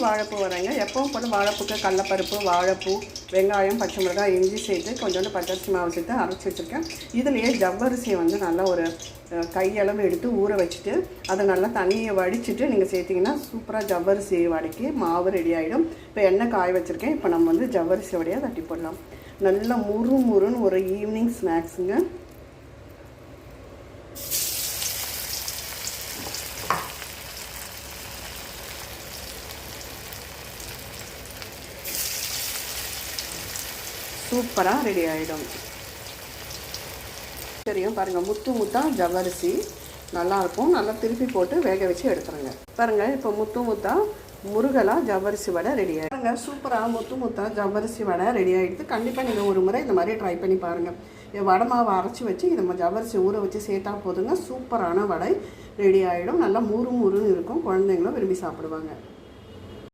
வாழைப்பூ வரேங்க. எப்பவும் போல் வாழைப்பூக்கு கடலப்பருப்பு, வாழைப்பூ, வெங்காயம், பச்சை மிளகாய், இஞ்சி சேர்த்து கொஞ்சோண்டு பச்சரிசி மாவு சேர்த்து அரைச்சி வச்சுருக்கேன். இதுலேயே ஜவ்வரிசியை வந்து நல்லா ஒரு கையளவு எடுத்து ஊற வச்சுட்டு அதை நல்லா தண்ணியை வடிச்சிட்டு நீங்கள் சேர்த்திங்கன்னா சூப்பராக ஜவ்வரிசி வடைக்கு மாவு ரெடி ஆகிடும். இப்போ எண்ணெய் காய வச்சுருக்கேன். இப்போ நம்ம வந்து ஜவ்வரிசி வடையாக தட்டி போடலாம். நல்லா முறுன்னு ஒரு ஈவினிங் ஸ்நாக்ஸுங்க. சூப்பராக ரெடி ஆகிடும். தெரியும் பாருங்கள், முத்து முத்தாக ஜவ்வரிசி நல்லாயிருக்கும். நல்லா திருப்பி போட்டு வேக வச்சு எடுத்துருங்க. பாருங்கள், இப்போ முத்து முத்தாக முருகலாக ஜவ்வரிசி வடை ரெடி ஆகிடுங்க. சூப்பராக முத்து முத்தாக ஜவ்வரிசி வடை ரெடி ஆகிடுது. கண்டிப்பாக நீங்கள் ஒரு முறை இந்த மாதிரி ட்ரை பண்ணி பாருங்கள். வடை மாவை அரைச்சி வச்சு நம்ம ஜவ்வரிசி ஊற வச்சு சேர்த்தா போதுங்க. சூப்பரான வடை ரெடி ஆகிடும். நல்லா முறுன்னு இருக்கும். குழந்தைங்களும் விரும்பி சாப்பிடுவாங்க.